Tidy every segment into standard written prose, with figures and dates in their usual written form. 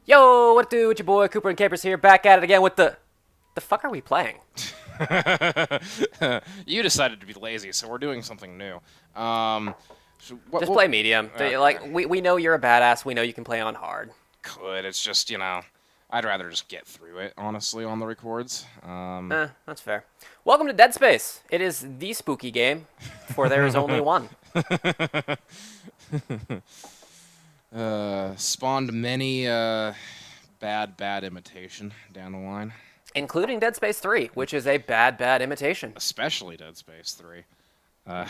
Yo, what do with your boy Cooper and Capers here, back at it again with the fuck are we playing? You decided to be lazy, so we're doing something new. Just play medium. Okay. Like we know you're a badass. We know you can play on hard. Could. It's just, I'd rather just get through it, honestly, on the records. That's fair. Welcome to Dead Space. It is the spooky game, for there is only one, Spawned many, bad imitation down the line. including Dead Space 3, which is a bad imitation. Especially Dead Space 3. Uh,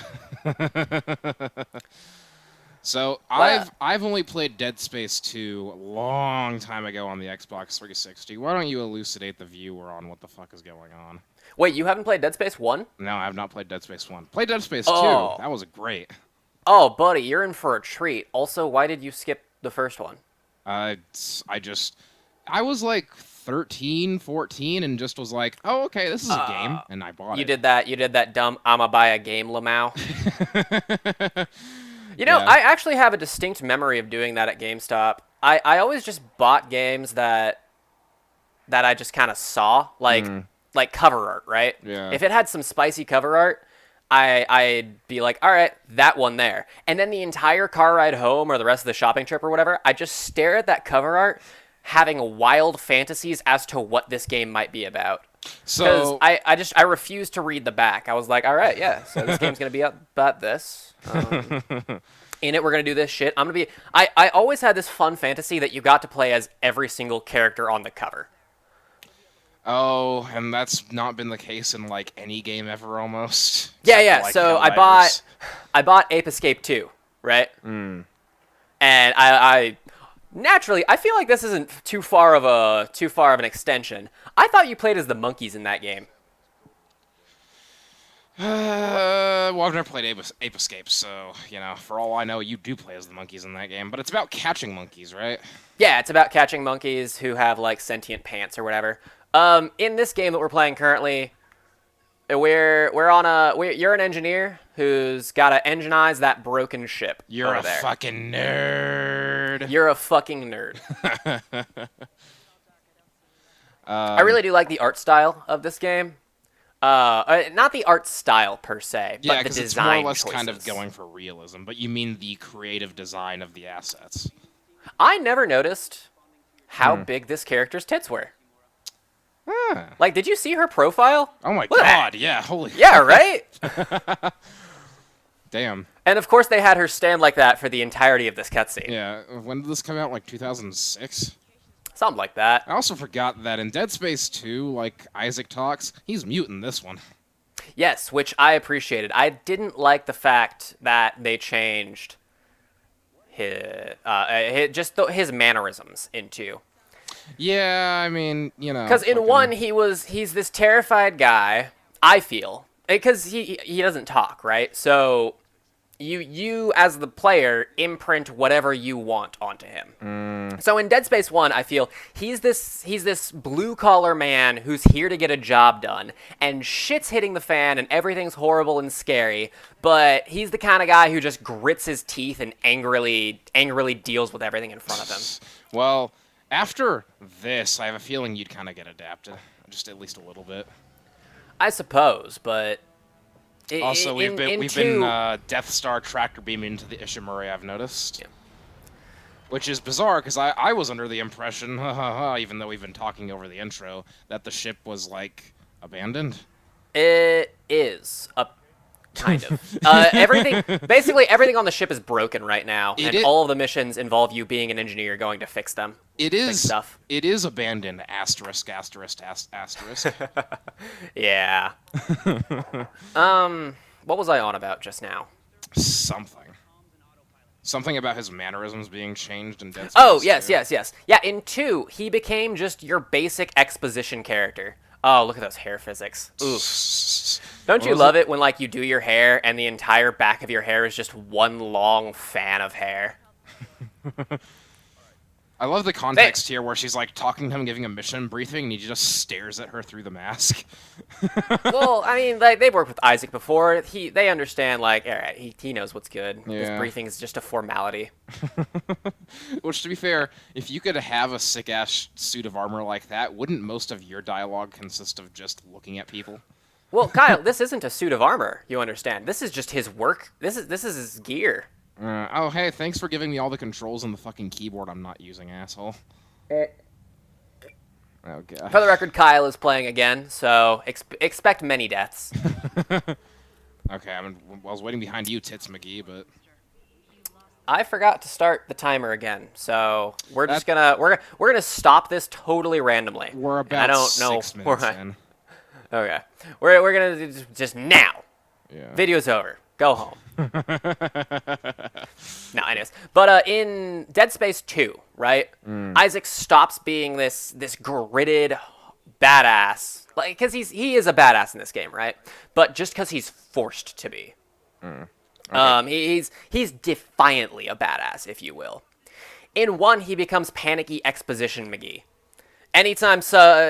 So I've only played Dead Space 2 a long time ago on the Xbox 360. Why don't you elucidate the viewer on what the fuck is going on? Wait, you haven't played Dead Space 1? No, I have not played Dead Space 1. Played Dead Space 2. Oh. That was great. Oh, buddy, you're in for a treat. Also, why did you skip the first one? I was like 13, 14, and just was like, oh, okay, this is a game, and I bought it. You did that dumb I'ma buy a game Lamau. Yeah. I actually have a distinct memory of doing that at GameStop. I always just bought games that I just kind of saw, like cover art, right? Yeah. If it had some spicy cover art, I'd be like, all right, that one there. And then the entire car ride home or the rest of the shopping trip or whatever, I just stare at that cover art, having wild fantasies as to what this game might be about. So Because I refused to read the back. I was like, all right, yeah, so this game's going to be about this. In it, we're going to do this shit. I always had this fun fantasy that you got to play as every single character on the cover. Oh, and that's not been the case in like any game ever almost. Yeah, Except yeah. for, like, So Helldivers. I bought Ape Escape 2, right? And I naturally, I feel like this isn't too far of an extension. I thought you played as the monkeys in that game. Well, I've never played Ape Escape, so, for all I know, you do play as the monkeys in that game. But it's about catching monkeys, right? Yeah, it's about catching monkeys who have like sentient pants or whatever. In this game that we're playing currently, you're an engineer who's got to enginize that broken ship. You're over a there. fucking nerd. You're a fucking nerd. I really do like the art style of this game. Not the art style per se, Yeah, but the because it's design more or less choices. kind of going for realism, but you mean the creative design of the assets. I never noticed how big this character's tits were. Huh. Like, did you see her profile? Oh my Look at that. god, yeah, holy Yeah, right? damn. And of course they had her stand like that for the entirety of this cutscene. Yeah, when did this come out? Like 2006? Something like that. I also forgot that in Dead Space 2, like Isaac talks, he's mute in this one. Yes, which I appreciated. I didn't like the fact that they changed his mannerisms into. Yeah, I mean, Because in fucking- one, he's this terrified guy, I feel. Because he doesn't talk, right? So you as the player imprint whatever you want onto him. So in Dead Space 1, I feel he's this blue collar man who's here to get a job done, and shit's hitting the fan and everything's horrible and scary, but he's the kind of guy who just grits his teeth and angrily deals with everything in front of him. Well, after this, I have a feeling you'd kind of get adapted, just at least a little bit. I suppose, but Also, we've been two- Death Star tractor beaming into the Ishimura, I've noticed. Yeah. Which is bizarre, because I was under the impression, even though we've been talking over the intro, that the ship was, like, abandoned. It is a kind of basically everything on the ship is broken right now, and all of the missions involve you being an engineer going to fix them. It Fix is stuff. It is abandoned, asterisk, asterisk, asterisk. Yeah. What was I on about just now? Something about his mannerisms being changed in Dead Space. Oh, yes, 2. yes. Yeah, in 2, he became just your basic exposition character. Oh, look at those hair physics. Oof. Don't you love it when, like, you do your hair and the entire back of your hair is just one long fan of hair? I love the context here where she's like talking to him, giving a mission briefing, and he just stares at her through the mask. Well, I mean, like they've worked with Isaac before. They understand. Like, all right, he knows what's good. This Yeah. briefing is just a formality. Which, to be fair, if you could have a sick-ass suit of armor like that, wouldn't most of your dialogue consist of just looking at people? Well, Kyle, this isn't a suit of armor. You understand? This is just his work. This is his gear. Oh, hey, thanks for giving me all the controls on the fucking keyboard I'm not using, asshole. Oh, God. For the record, Kyle is playing again, so expect many deaths. Okay, I was waiting behind you, Tits McGee, but... I forgot to start the timer again, so we're just gonna we're gonna stop this totally randomly. We're about I don't know 6 minutes in. Okay, we're gonna do just now. Yeah. Video's over. Go home. No, anyways. But in Dead Space 2, right? Isaac stops being this gritted badass, like because he is a badass in this game, right? But just because he's forced to be. Okay. He's defiantly a badass, if you will. In 1, he becomes panicky exposition McGee. Anytime,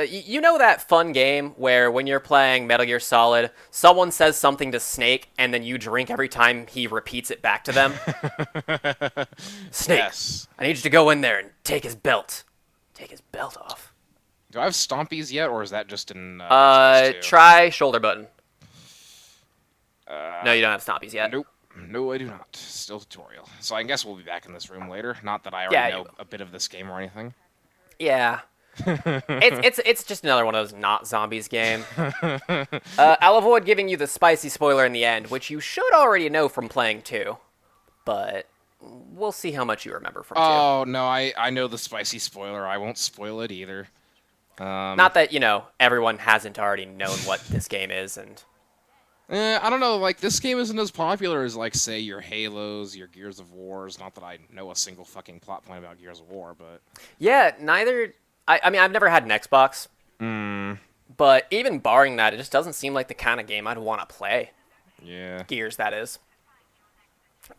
you know that fun game where when you're playing Metal Gear Solid, someone says something to Snake, and then you drink every time he repeats it back to them? Snake, Yes. I need you to go in there and take his belt. Take his belt off. Do I have Stompies yet, or is that just in... Dead Space 2? Try shoulder button. No, you don't have stompies yet. Nope. No, I do not. Still tutorial. So I guess we'll be back in this room later. Not that I already know a bit of this game or anything. Yeah. it's just another one of those not zombies game. I'll avoid giving you the spicy spoiler in the end, which you should already know from playing 2, but we'll see how much you remember from 2. Oh, no, I know the spicy spoiler. I won't spoil it either. Not that, everyone hasn't already known what this game is, and... I don't know, like, this game isn't as popular as, like, say, your Halos, your Gears of Wars. Not that I know a single fucking plot point about Gears of War, but... Yeah, neither... I mean, I've never had an Xbox. But even barring that, it just doesn't seem like the kind of game I'd want to play. Yeah. Gears, that is.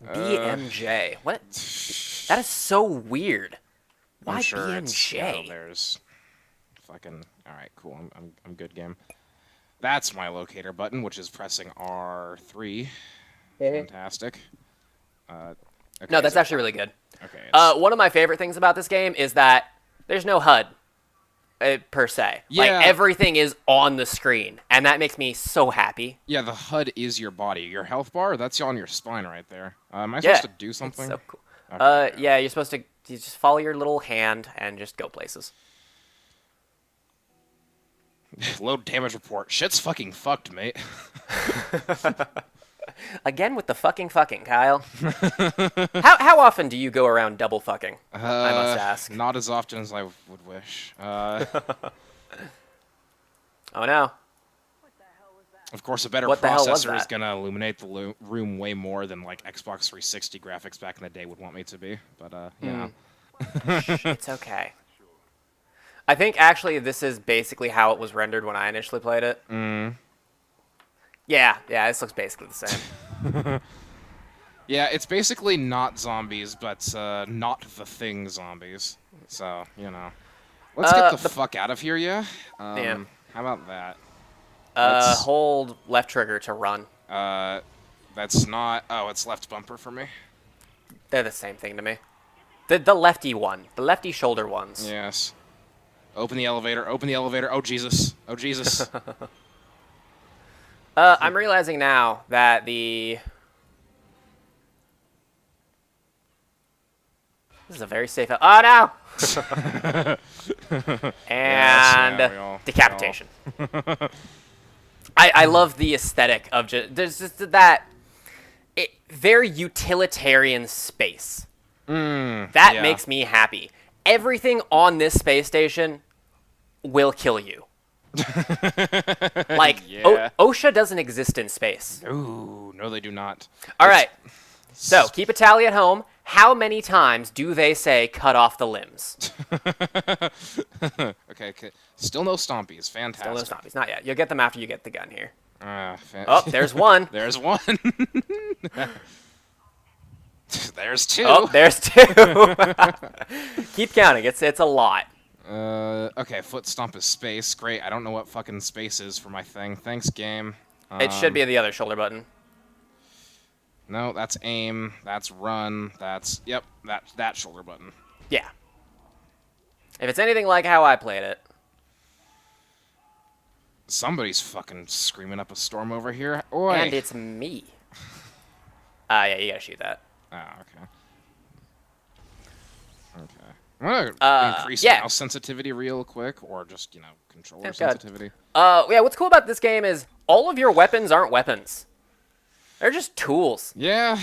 BMJ. What? That is so weird. Why I'm sure BMJ? There's fucking... Alright, cool. I'm good, game. That's my locator button, which is pressing R3. Fantastic. Okay, No, that's actually really good. Okay. One of my favorite things about this game is that there's no HUD, per se. Yeah. Like, everything is on the screen, and that makes me so happy. Yeah, the HUD is your body. Your health bar, that's on your spine right there. Am I supposed to do something? It's so cool. Okay, yeah, you're supposed to just follow your little hand and just go places. Load damage report. Shit's fucking fucked, mate. Again with the fucking, Kyle. How often do you go around double fucking? I must ask. Not as often as I would wish. Oh no. Of course, a better What the hell was processor is that? gonna illuminate the room way more than like Xbox 360 graphics back in the day would want me to be. But yeah. It's okay. I think actually this is basically how it was rendered when I initially played it. Yeah, this looks basically the same. Yeah, it's basically not zombies, but not the thing zombies. So, Let's get the fuck out of here, yeah? Yeah. How about that? Hold left trigger to run. That's not... Oh, it's left bumper for me? They're the same thing to me. The lefty one. The lefty shoulder ones. Yes. Open the elevator. Open the elevator. Oh, Jesus. Oh, Jesus. I'm realizing now that This is a very safe... Oh, no! And decapitation. I love the aesthetic of there's just that very utilitarian space. That makes me happy. Everything on this space station will kill you. Like, OSHA doesn't exist in space. Ooh, no, they do not. All right. So, keep a tally at home. How many times do they say cut off the limbs? Okay. Still no stompies. Fantastic. Still no stompies. Not yet. You'll get them after you get the gun here. Oh, Oh, there's one. There's one. There's 2. Oh, there's 2. Keep counting. It's a lot. Okay, foot stomp is space. Great. I don't know what fucking space is for my thing. Thanks, game. It should be the other shoulder button. No, that's aim. That's run. That's yep. That shoulder button. Yeah. If it's anything like how I played it. Somebody's fucking screaming up a storm over here. Oi. And it's me. Yeah, you gotta shoot that. Oh, okay. Okay. I'm gonna increase mouse sensitivity real quick, or just, controller sensitivity. Yeah, what's cool about this game is all of your weapons aren't weapons. They're just tools. Yeah.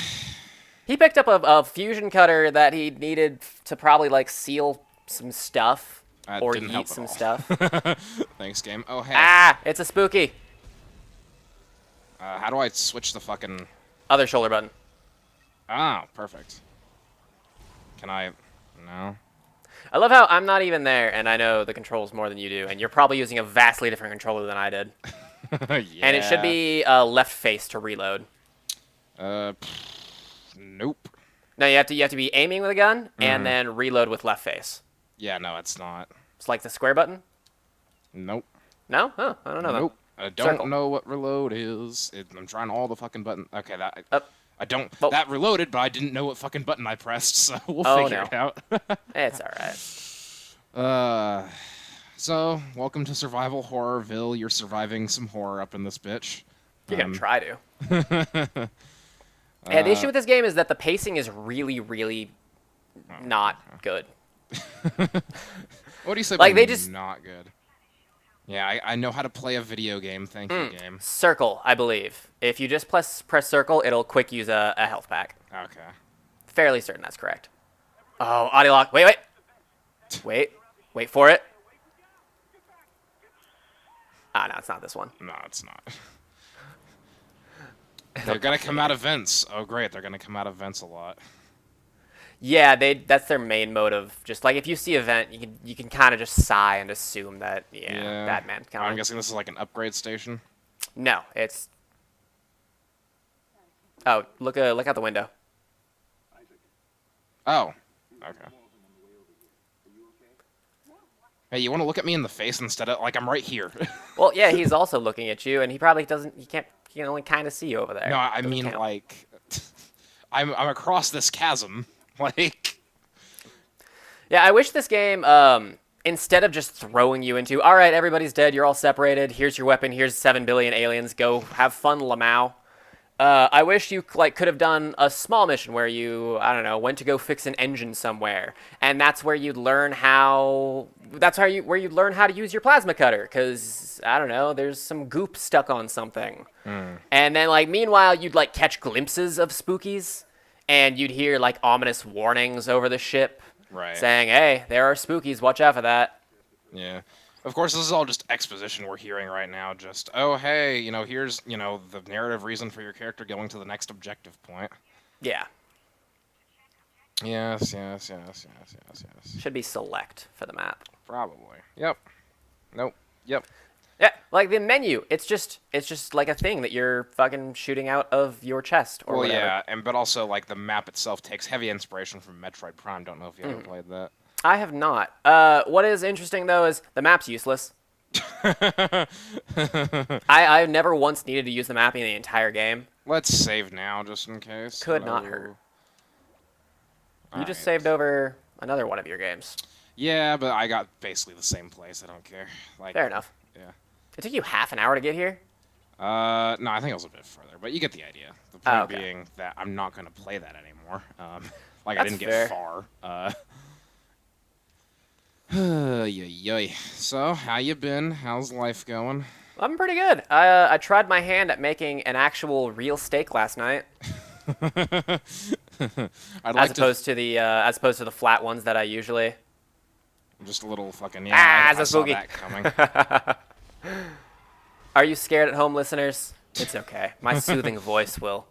He picked up a fusion cutter that he needed to probably, like, seal some stuff. Or eat some stuff. Thanks, game. Oh, hey. Ah, it's a spooky. How do I switch the fucking... Other shoulder button. Ah, perfect. Can I... No. I love how I'm not even there, and I know the controls more than you do, and you're probably using a vastly different controller than I did. Yeah. And it should be left face to reload. Nope. No, you have to be aiming with a gun, and then reload with left face. Yeah, no, it's not. It's like the square button? Nope. No? Huh, I don't know. Nope. I don't know what reload is. I'm trying all the fucking buttons. Okay, I don't... Oh. That reloaded, but I didn't know what fucking button I pressed, so we'll figure it out. It's alright. So, welcome to Survival Horrorville. You're surviving some horror up in this bitch. You're gonna try to. Yeah, the issue with this game is that the pacing is really, really not good. What do you say like, about they just... not good? Yeah, I know how to play a video game. Thank you, game. Circle, I believe. If you just press circle, it'll quick use a health pack. Okay. Fairly certain that's correct. Oh, audio lock. Wait. Wait for it. Ah, no, it's not this one. No, it's not. They're gonna come out of vents. Oh, great. They're gonna come out of vents a lot. Yeah, that's their main mode of just like if you see a vent, you can kind of just sigh and assume that bad man's coming. I'm guessing this is like an upgrade station. No, it's. Oh, look out the window. Oh, okay. Hey, you want to look at me in the face instead of like I'm right here? Well, yeah, he's also looking at you, and he probably doesn't. He can only kind of see you over there. No, I mean count. Like, I'm across this chasm. Like, yeah, I wish this game, instead of just throwing you into, all right, everybody's dead, you're all separated, here's your weapon, here's 7 billion aliens, go have fun, Lamau. I wish you could have done a small mission where you, I don't know, went to go fix an engine somewhere, and that's where you'd learn how. Where you'd learn how to use your plasma cutter, because I don't know, there's some goop stuck on something, and then meanwhile you'd catch glimpses of spookies. And you'd hear, ominous warnings over the ship. Right. Saying, hey, there are spookies, watch out for that. Yeah. Of course, this is all just exposition we're hearing right now. Just, oh, hey, here's, the narrative reason for your character going to the next objective point. Yeah. Yes. Should be select for the map. Probably. Yep. Nope. Yep. Yeah, the menu, it's just like a thing that you're fucking shooting out of your chest or whatever. Yeah, but also the map itself takes heavy inspiration from Metroid Prime. Don't know if you ever played that. I have not. What is interesting though is the map's useless. I've never once needed to use the mapping in the entire game. Let's save now just in case. Could not hurt. You just saved over another one of your games. Yeah, but I got basically the same place. I don't care. Fair enough. Yeah. It took you half an hour to get here? No, I think it was a bit further, but you get the idea. The point being that I'm not going to play that anymore. I didn't get far. So, how you been? How's life going? I'm pretty good. I tried my hand at making an actual real steak last night. As opposed to the flat ones that I usually. Just a little fucking I saw that coming. Are you scared at home, listeners? It's okay. My soothing voice will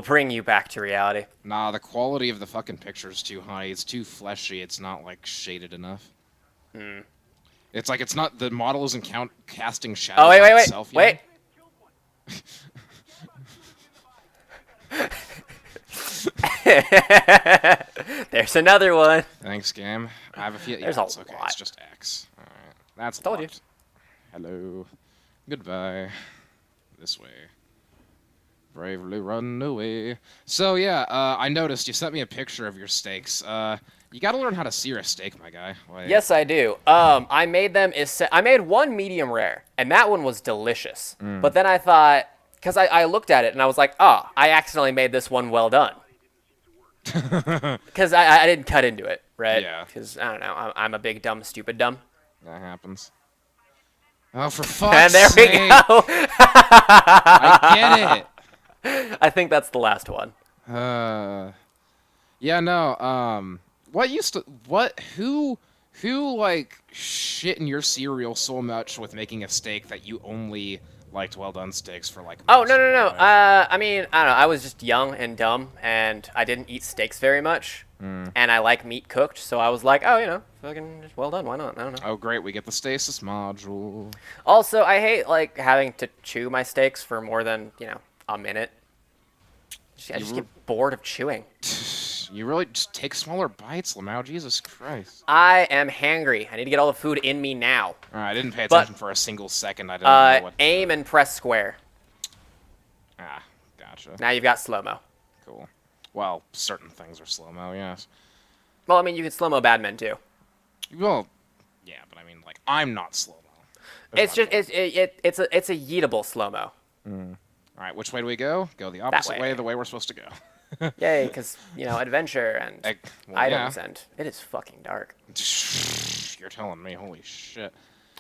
bring you back to reality. Nah, the quality of the fucking picture's too high. It's too fleshy. It's not shaded enough. It's it's not the model isn't casting shadows. Oh wait, itself wait. There's another one. Thanks, game. I have a few. There's yeah, a it's okay. lot. It's just X. All right. That's Told you. locked. Hello. Goodbye. This way. Bravely run away. So yeah, I noticed you sent me a picture of your steaks. You got to learn how to sear a steak, my guy. Like, Yes, I do. I made them. I made one medium rare, and that one was delicious. But then I thought, because I looked at it and I was like, oh, I accidentally made this one well done. Because I didn't cut into it, right? Yeah. Because, I don't know, I'm a big, dumb, stupid dumb. that happens. Oh, for fuck's And there sake! we go. I get it. I think that's the last one. Yeah, no. Who like shit in your cereal so much with making a steak that you only liked well done steaks for like? Oh, most no, of no, your no. life? I mean, I don't know. I was just young and dumb, and I didn't eat steaks very much. And I like meat cooked, so I was like, oh, you know, fucking just well done. Why not? I don't know. Oh, great, we get the stasis module. Also, I hate, like, having to chew my steaks for more than, you know, a minute. I just get bored of chewing. You really just take smaller bites, Lamau. Jesus Christ. I am hangry. I need to get all the food in me now. Alright, I didn't pay But- attention for a single second. I didn't know what. Aim and press square. Ah, gotcha. Now you've got slow-mo. Cool. Well, certain things are slow-mo, yes. Well, I mean, you can slow-mo bad men, too. Well, yeah, but I mean, like, I'm not slow-mo. It's just, it's a yeetable slow-mo. Alright, which way do we go? Go the opposite way. way, the way we're supposed to go. Yay, because, you know, adventure and Well, items, yeah. and it is fucking dark. You're telling me, holy shit.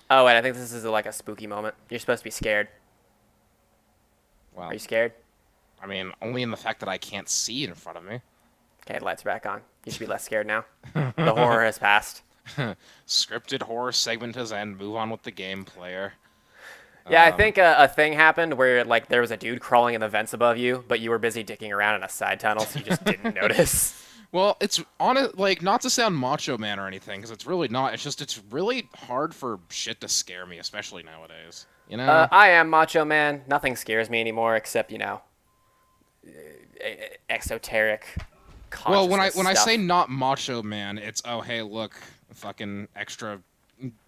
Oh, wait, I think this is like a spooky moment. You're supposed to be scared. Well, Are you scared? I mean, only in the fact that I can't see in front of me. Okay, lights are back on. You should be less scared now. The horror has passed. Scripted horror segment has end. Move on with the game, player. Yeah, I think a thing happened where, like, there was a dude crawling in the vents above you, but you were busy dicking around in a side tunnel, so you just didn't notice. Well, it's on it, like, not to sound macho man or anything, because it's really not. It's just, it's really hard for shit to scare me, especially nowadays. You know? I am Macho Man. Nothing scares me anymore except, you know, exoteric Well, consciousness when I stuff. say not macho man, it's, oh, hey, look, fucking extra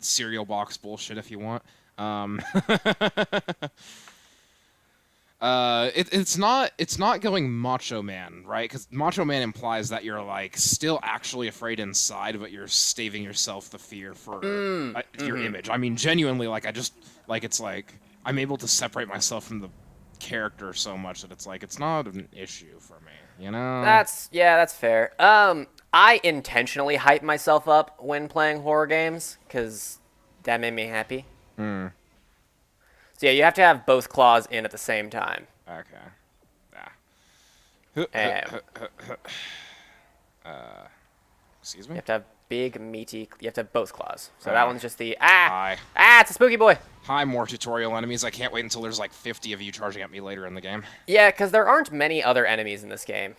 cereal box bullshit if you want. It's not going macho man, right? Because macho man implies that you're like still actually afraid inside, but you're staving yourself the fear for your image. I mean, genuinely, like it's like I'm able to separate myself from the character so much that it's like it's not an issue for me, you know? That's fair. I intentionally hype myself up when playing horror games because that made me happy. So yeah, you have to have both claws in at the same time. Okay. Excuse You me? have to have big, meaty. You have to have both claws. So Ah. that one's just the Hi. It's a spooky boy. Hi, more tutorial enemies. I can't wait until there's like 50 of you charging at me later in the game. Yeah, because there aren't many other enemies in this game.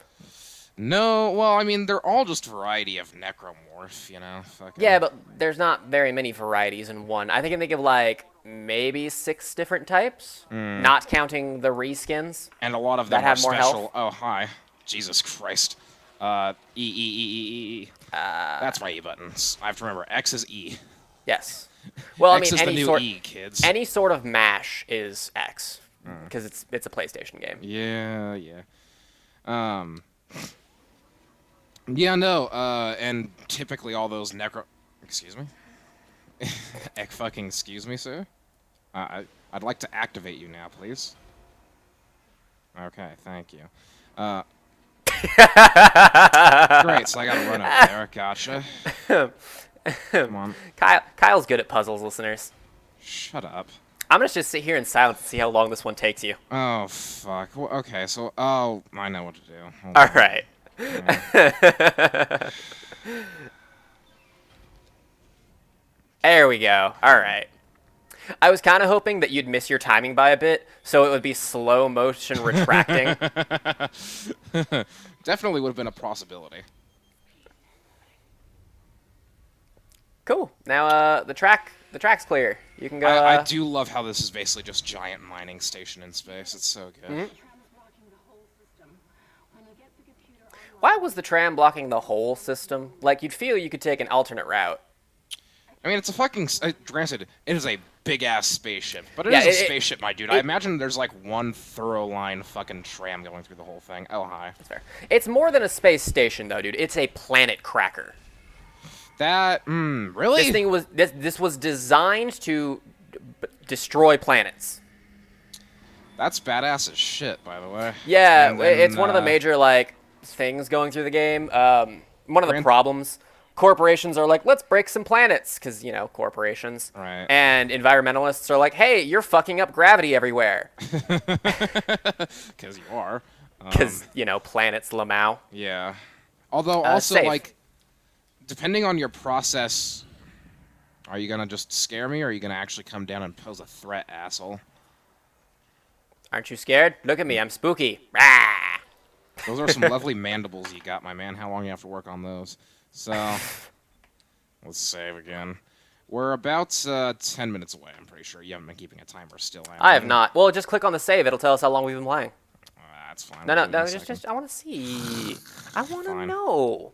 No, well, I mean, they're all just variety of necromorph, you know? Fucking... Yeah, but there's not very many varieties in one. I think I think of like maybe 6 different types, not counting the reskins. And a lot of them that have are more special. health. Oh, hi. Jesus Christ. E. That's my E buttons. I have to remember, X is E. Yes. Well, X I mean, is the any new sort E, kids. any sort of mash is X because it's a PlayStation game. Yeah. Yeah, no, and typically all those Excuse me? Fucking excuse me, sir? I'd like to activate you now, please. Okay, thank you. Great, so I gotta run over there. Gotcha. Come on. Kyle's good at puzzles, listeners. Shut up. I'm gonna just sit here in silence and see how long this one takes you. Oh, fuck. Well, okay, so... Oh, I know what to do. Hold All on. right. There we go. All right. I was kind of hoping that you'd miss your timing by a bit, so it would be slow motion retracting. Definitely would have been a possibility. Cool. Now the track's clear. You can go. I do love how this is basically just giant mining station in space. It's so good. Why was the tram blocking the whole system? Like, you'd feel you could take an alternate route. I mean, it's a fucking... granted, it is a big-ass spaceship. But it Yeah, is a spaceship, my dude. I imagine there's, like, one thorough line fucking tram going through the whole thing. Oh, hi. That's fair. It's more than a space station, though, dude. It's a planet cracker. That... really? This thing was... This was designed to destroy planets. That's badass as shit, by the way. Yeah, And then, it's one of the major, like, things going through the game. One of the problems. Corporations are like, let's break some planets, because, you know, corporations. Right. And environmentalists are like, hey, you're fucking up gravity everywhere. Because you are. Because, you know, planets Lamau. Yeah. Although, also, safe. like, depending on your process, are you going to just scare me, or are you going to actually come down and pose a threat, asshole? Aren't you scared? Look at me, I'm spooky. Rah! Those are some lovely mandibles you got, my man. How long you have to work on those? So, let's save again. We're about 10 minutes away, I'm pretty sure. You haven't been keeping a timer still, have you? I have not. Well, just click on the save. It'll tell us how long we've been playing. That's fine. No, We'll do it in a just second. I want to see. I want to Fine. know.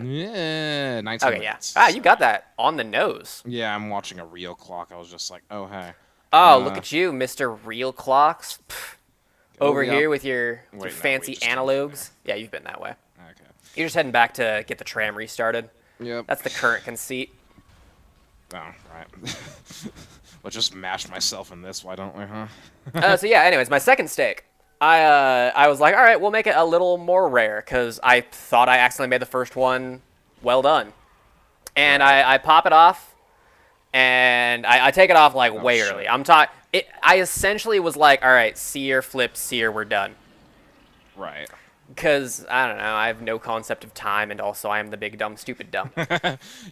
Yeah, 19 Okay, yeah. minutes. Ah, you got that on the nose. Yeah, I'm watching a real clock. I was just like, oh, hey. Oh, look at you, Mr. Real Clocks. Pff. Over yep. here with your Wait, no, fancy we just came analogs. Yeah, you've been that way. Okay. You're just heading back to get the tram restarted. Yep. That's the current conceit. Oh, right. Let's just mash myself in this, why don't we, huh? So yeah, anyways, my second steak. I was like, all right, we'll make it a little more rare, because I thought I accidentally made the first one well done. And I pop it off, and I take it off, like, way shit. early. I essentially was like, all right, sear, flip, sear, we're done. Right. Because, I don't know, I have no concept of time, and also I am the big, dumb, stupid dumb.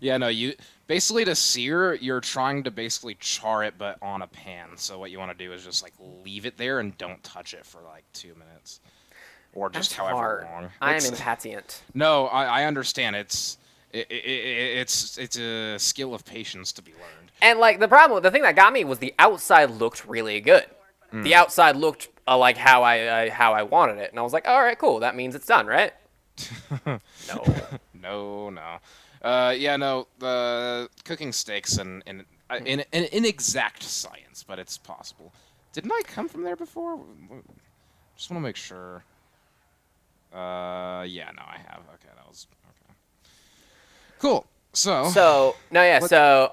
Yeah, no, you... Basically, to sear, you're trying to basically char it, but on a pan. So what you want to do is just, like, leave it there and don't touch it for, like, 2 minutes. Or just That's however hard. long. I am It's- impatient. No, I understand. It's a skill of patience to be learned. And, like, the thing that got me was the outside looked really good. The outside looked like how I wanted it. And I was like, all right, cool. That means it's done, right? No. No. Yeah, no. The cooking steaks and an inexact science, but it's possible. Didn't I come from there before? Just want to make sure. Yeah, no, I have. Okay, that was okay. Cool. So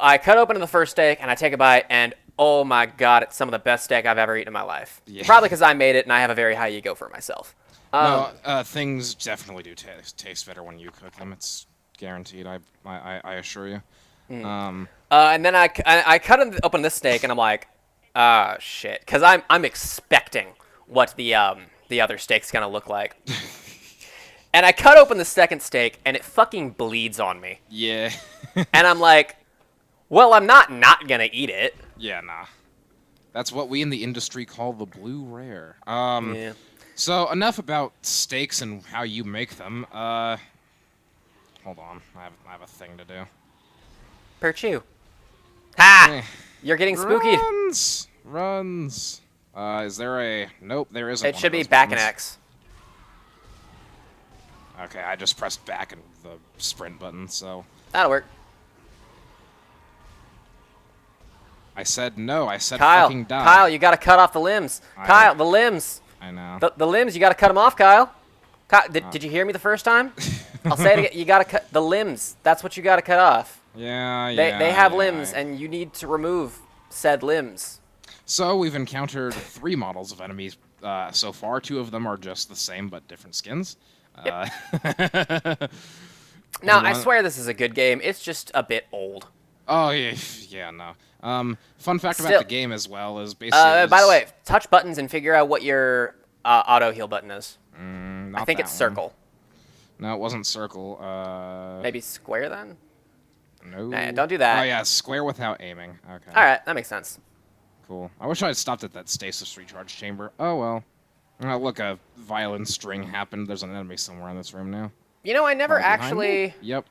I cut open the first steak and I take a bite, and oh my god, it's some of the best steak I've ever eaten in my life. Yeah. Probably because I made it and I have a very high ego for myself. No, things definitely do taste better when you cook them. It's guaranteed. I assure you. And then I cut open this steak and I'm like, ah, shit, because I'm expecting what the other steak's gonna look like. And I cut open the second steak and it fucking bleeds on me. Yeah. And I'm like, well, I'm not gonna eat it. Yeah, nah. That's what we in the industry call the blue rare. Yeah. So enough about steaks and how you make them. Hold on, I have a thing to do. Perchew. Ha! Eh. You're getting spooky. Runs. Is there a? Nope, there isn't. It one should of be those back and buttons. X. Okay, I just pressed back and the sprint button, so That'll work. I said no. I said Kyle, fucking die. Kyle, you gotta cut off the limbs. Kyle, the limbs. I know. The limbs, you gotta cut them off, Kyle. Did you hear me the first time? I'll say it again. You gotta cut the limbs. That's what you gotta cut off. Yeah. They have limbs, and you need to remove said limbs. So we've encountered 3 models of enemies so far. 2 of them are just the same but different skins. Now, I swear this is a good game. It's just a bit old. Oh yeah, no. Fun fact Still- about the game as well is basically. By the way, touch buttons and figure out what your auto heal button is. not I think that it's one. circle. No, it wasn't circle. Maybe square then? No. Nah, don't do that. Oh yeah, square without aiming. Okay. All right, that makes sense. Cool. I wish I had stopped at that stasis recharge chamber. Oh well. Oh, look, a violent string happened. There's an enemy somewhere in this room now. You know, I never Right behind actually. me? Yep.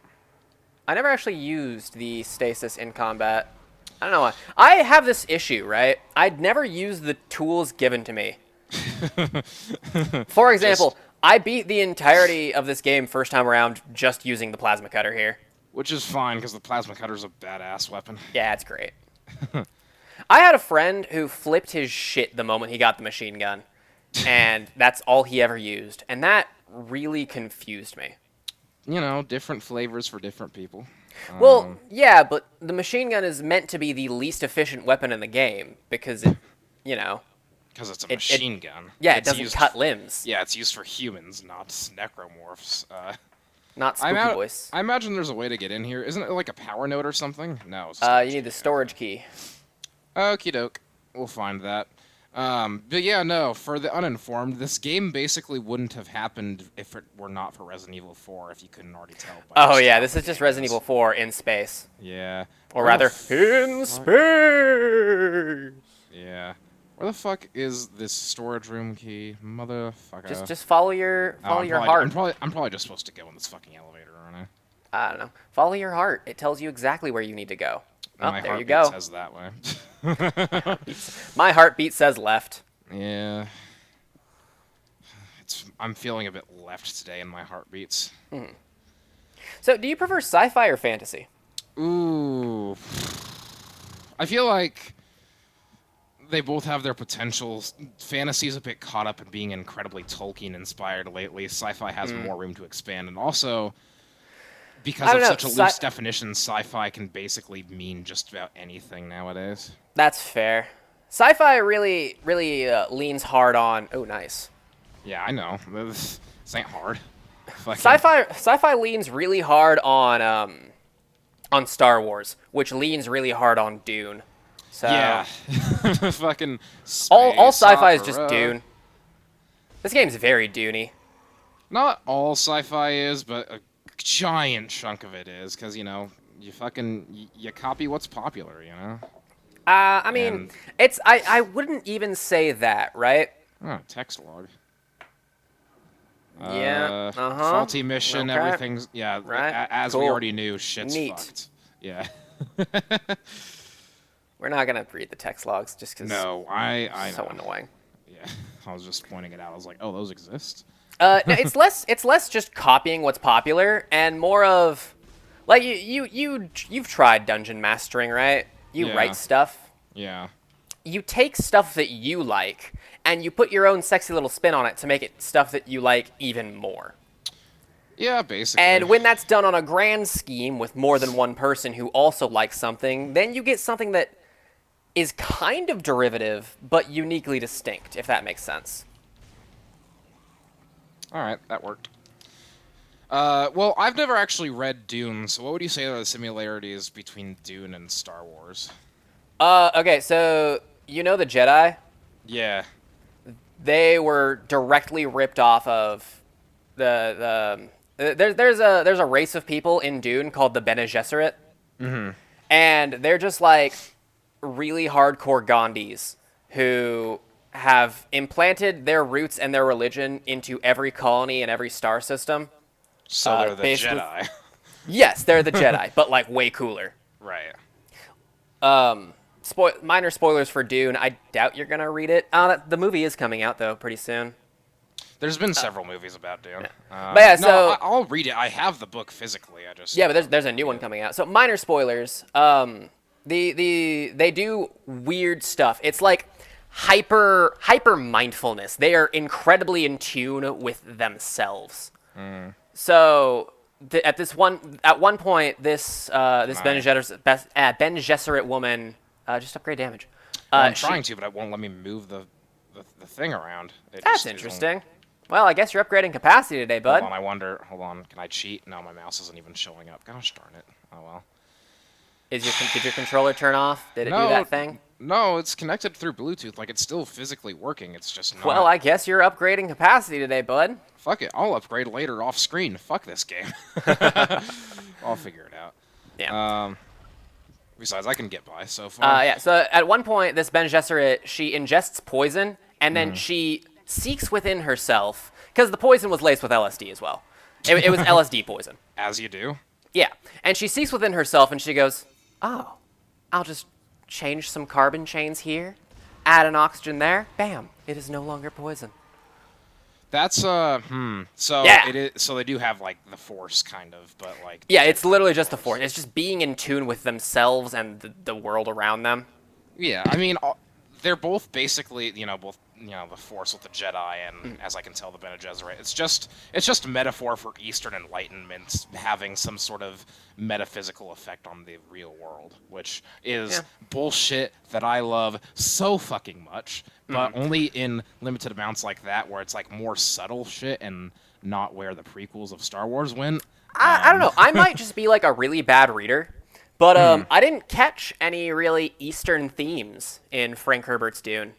I never actually used the stasis in combat. I don't know why. I have this issue, right? I'd never use the tools given to me. For example, I beat the entirety of this game first time around just using the plasma cutter here. Which is fine, because the plasma cutter's a badass weapon. Yeah, it's great. I had a friend who flipped his shit the moment he got the machine gun, and that's all he ever used, and that really confused me. You know, different flavors for different people. Well, yeah, but the machine gun is meant to be the least efficient weapon in the game, because it, you know... Because it's a machine gun. Yeah, it's it doesn't cut limbs. Yeah, it's used for humans, not necromorphs. Not spooky voice. I imagine there's a way to get in here. Isn't it like a power node or something? No. You need the storage key. Okie doke. We'll find that. But yeah, no, for the uninformed, this game basically wouldn't have happened if it were not for Resident Evil 4, if you couldn't already tell. Oh yeah, this is just Resident Evil 4 in space. Yeah. Or rather, in space! Yeah. Where the fuck is this storage room key? Motherfucker. Just follow your heart. I'm probably just supposed to go in this fucking elevator, aren't I don't know. Follow your heart. It tells you exactly where you need to go. I? Oh, there you go. My heartbeat says that way. My heartbeat says left. Yeah. I'm feeling a bit left today in my heartbeats. So, do you prefer sci-fi or fantasy? Ooh. I feel like they both have their potentials. Fantasy's a bit caught up in being incredibly Tolkien-inspired lately. Sci-fi has more room to expand, and also, because of such a loose definition, sci-fi can basically mean just about anything nowadays. That's fair. Sci-fi really leans hard on... Oh, nice. Yeah, I know. This ain't hard. Sci-fi leans really hard on Star Wars, which leans really hard on Dune. So yeah. Fucking space all sci-fi is just opera. Dune. This game's very Dune-y. Not all sci-fi is, but a giant chunk of it is, because, you know, you copy what's popular, you know? I mean, I wouldn't even say that, right? Oh, text log. Yeah, Faulty mission, okay. everything's... Yeah, Right. as Cool. we already knew, shit's Neat. fucked. Yeah. We're not gonna read the text logs just because. No, I so know. annoying. Yeah, I was just pointing it out. I was like, oh, those exist? No, it's less just copying what's popular and more of, like you've tried dungeon mastering, right? You Yeah. write stuff. Yeah. You take stuff that you like and you put your own sexy little spin on it to make it stuff that you like even more. Yeah, basically. And when that's done on a grand scheme with more than one person who also likes something, then you get something that is kind of derivative, but uniquely distinct, if that makes sense. All right, that worked. Well, I've never actually read Dune, so what would you say are the similarities between Dune and Star Wars? Okay, so you know the Jedi? Yeah. They were directly ripped off of there's a race of people in Dune called the Bene Gesserit. Mm-hmm. And they're just like really hardcore Gandhis who have implanted their roots and their religion into every colony and every star system. So they're the basically- Jedi. Yes, they're the Jedi, but like way cooler. Right. Minor spoilers for Dune. I doubt you're gonna read it. The movie is coming out though pretty soon. There's been several movies about Dune. But yeah, no, so I'll read it. I have the book physically. I just yeah, but there's a new one coming out. So minor spoilers. They do weird stuff. It's like hyper mindfulness. They are incredibly in tune with themselves. So at one point, this Ben Gesserit woman just upgrade damage. I'm trying to, but it won't let me move the thing around. That's interesting. Well, I guess you're upgrading capacity today, bud. Hold on, I wonder. Hold on, can I cheat? No, my mouse isn't even showing up. Gosh darn it. Oh well. Did your controller turn off? Did it do that thing? No, it's connected through Bluetooth. Like, it's still physically working. It's just not. Well, I guess you're upgrading capacity today, bud. Fuck it. I'll upgrade later off screen. Fuck this game. I'll figure it out. Yeah. Besides, I can get by so far. Yeah. So at one point, this Bene Gesserit, she ingests poison, and then she seeks within herself, because the poison was laced with LSD as well. It was LSD poison. As you do. Yeah. And she seeks within herself, and she goes, oh, I'll just change some carbon chains here, Add an oxygen there. Bam. It is no longer poison. That's So Yeah. it is. So they do have like the Force, kind of, but like. Yeah, it's literally just the Force. It's just being in tune with themselves and the world around them. Yeah, I mean, they're both basically, the Force with the Jedi, and as I can tell, the Bene Gesserit. It's just metaphor for Eastern Enlightenment having some sort of metaphysical effect on the real world, which is bullshit that I love so fucking much, but only in limited amounts like that, where it's like more subtle shit and not where the prequels of Star Wars went. I don't know. I might just be like a really bad reader. But I didn't catch any really Eastern themes in Frank Herbert's Dune.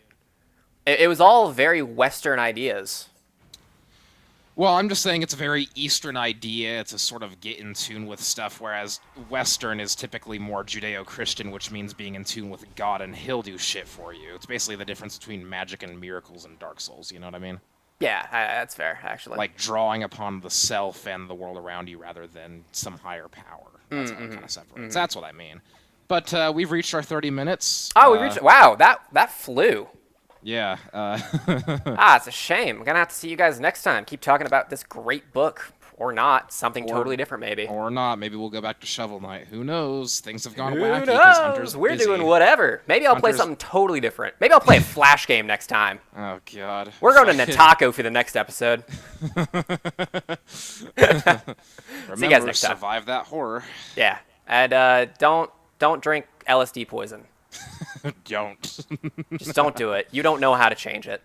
It was all very Western ideas. Well, I'm just saying it's a very Eastern idea to sort of get in tune with stuff, whereas Western is typically more Judeo-Christian, which means being in tune with God, and he'll do shit for you. It's basically the difference between magic and miracles and Dark Souls, you know what I mean? Yeah, that's fair, actually. Like drawing upon the self and the world around you rather than some higher power. That's how it kind of separates. That's what I mean. But we've reached our 30 minutes. Oh, we reached. Wow, that flew. Yeah. It's a shame. I'm gonna have to see you guys next time. Keep talking about this great book, or not. Something totally different, maybe. Or not. Maybe we'll go back to Shovel Knight. Who knows? Things have gone Who wacky because Hunter's knows? We're busy. doing whatever. Maybe I'll play something totally different. Maybe I'll play a Flash game next time. Oh God. We're going to Natako for the next episode. See you guys next time. Survive that horror. Yeah, and don't drink LSD poison. Don't. Just don't do it. You don't know how to change it.